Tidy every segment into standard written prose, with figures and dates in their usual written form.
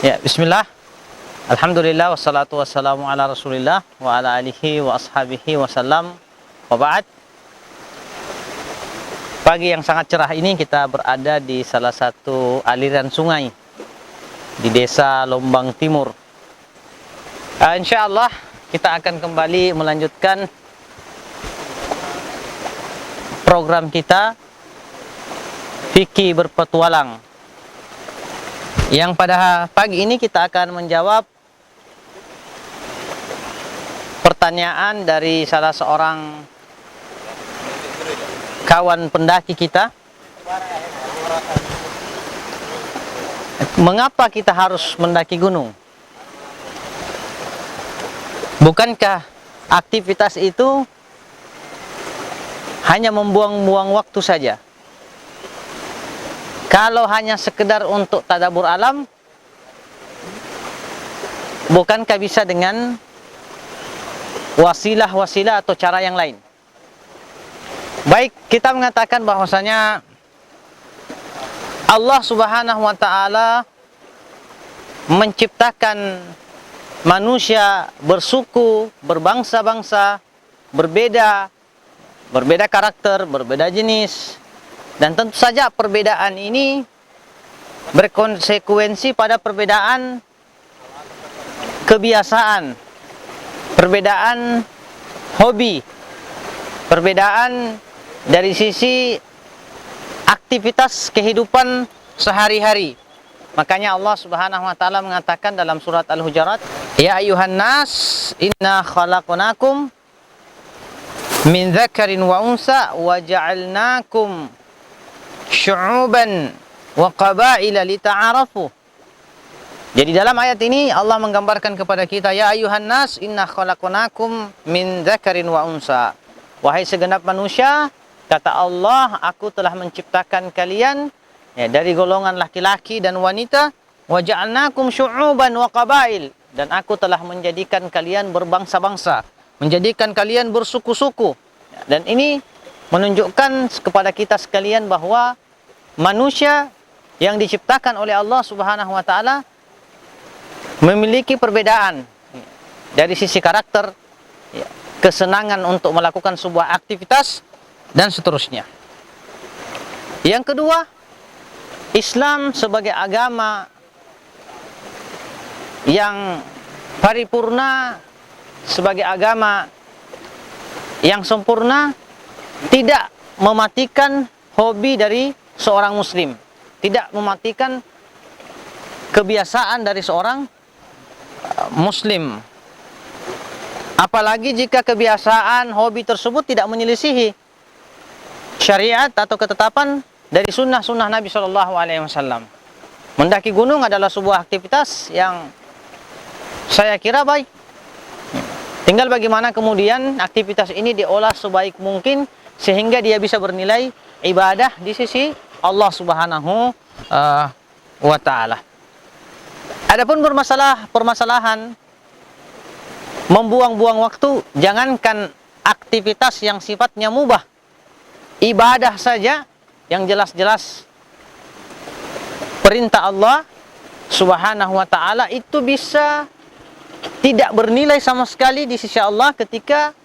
Ya, bismillah. Alhamdulillah wassalatu wassalamu ala Rasulillah wa ala alihi wa ashabihi wasallam. Wa ba'd. Pagi yang sangat cerah ini kita berada di salah satu aliran sungai di Desa Lombang Timur. Insyaallah kita akan kembali melanjutkan program kita Fikih Berpetualang, yang pada pagi ini kita akan menjawab pertanyaan dari salah seorang kawan pendaki kita. Mengapa kita harus mendaki gunung? Bukankah aktivitas itu hanya membuang-buang waktu saja? Kalau hanya sekedar untuk tadabbur alam, bukankah bisa dengan wasilah-wasilah atau cara yang lain? Baik, kita mengatakan bahwasanya Allah Subhanahu wa Ta'ala menciptakan manusia bersuku, berbangsa-bangsa, berbeda karakter, berbeda jenis. Dan tentu saja perbedaan ini berkonsekuensi pada perbedaan kebiasaan, perbedaan hobi, perbedaan dari sisi aktivitas kehidupan sehari-hari. Makanya Allah Subhanahu wa Ta'ala mengatakan dalam surat Al-Hujurat, "Ya ayuhan nas, inna khalaqnakum min dzakarin wa unsa wa ja'alnakum syu'uban wa qabaila lita'arafu." Jadi dalam ayat ini Allah menggambarkan kepada kita, ya ayuhan nas inna khalaqnakum min dzakarin wa unsa. Wahai segenap manusia, kata Allah, aku telah menciptakan kalian dari golongan laki-laki dan wanita, wa ja'alnakum syu'uban wa qabail, dan aku telah menjadikan kalian berbangsa-bangsa, menjadikan kalian bersuku-suku. Dan ini menunjukkan kepada kita sekalian bahwa manusia yang diciptakan oleh Allah Subhanahu wa Ta'ala memiliki perbedaan dari sisi karakter, kesenangan untuk melakukan sebuah aktivitas, dan seterusnya. Yang kedua, Islam sebagai agama yang paripurna, sebagai agama yang sempurna, tidak mematikan hobi dari seorang muslim, tidak mematikan kebiasaan dari seorang muslim. Apalagi jika kebiasaan hobi tersebut tidak menyelisihi syariat atau ketetapan dari sunnah-sunnah Nabi SAW. Mendaki gunung adalah sebuah aktivitas yang saya kira baik. Tinggal bagaimana kemudian aktivitas ini diolah sebaik mungkin sehingga dia bisa bernilai ibadah di sisi Allah Subhanahu wa Ta'ala. Adapun permasalahan membuang-buang waktu, jangankan aktivitas yang sifatnya mubah, ibadah saja yang jelas-jelas perintah Allah Subhanahu wa Ta'ala itu bisa tidak bernilai sama sekali di sisi Allah ketika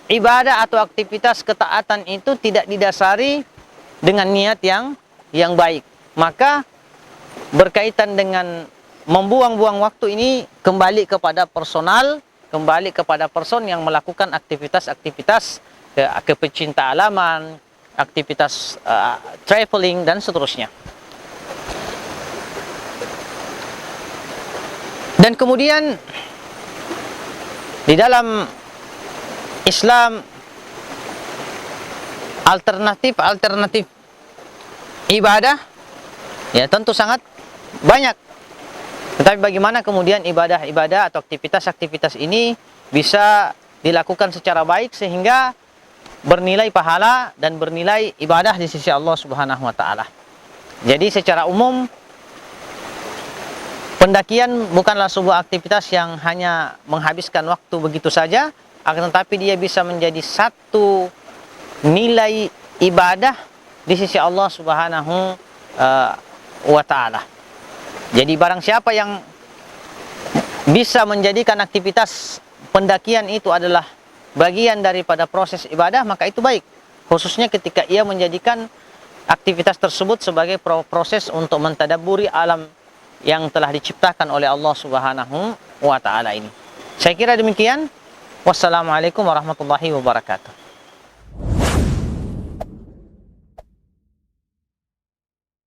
ibadah atau aktivitas ketaatan itu tidak didasari dengan niat yang baik. Maka berkaitan dengan membuang-buang waktu ini kembali kepada personal, kembali kepada person yang melakukan aktivitas-aktivitas kepecinta alaman, aktivitas traveling, dan seterusnya. Dan kemudian di dalam Islam alternatif ibadah ya tentu sangat banyak. Tetapi bagaimana kemudian ibadah-ibadah atau aktivitas-aktivitas ini bisa dilakukan secara baik sehingga bernilai pahala dan bernilai ibadah di sisi Allah Subhanahu wa Ta'ala. Jadi secara umum pendakian bukanlah sebuah aktivitas yang hanya menghabiskan waktu begitu saja, akan tetapi dia bisa menjadi satu nilai ibadah di sisi Allah Subhanahu wa Ta'ala. Jadi barang siapa yang bisa menjadikan aktivitas pendakian itu adalah bagian daripada proses ibadah, maka itu baik. Khususnya ketika ia menjadikan aktivitas tersebut sebagai proses untuk mentadabburi alam yang telah diciptakan oleh Allah Subhanahu wa taala ini. Saya kira demikian. Wassalamualaikum warahmatullahi wabarakatuh.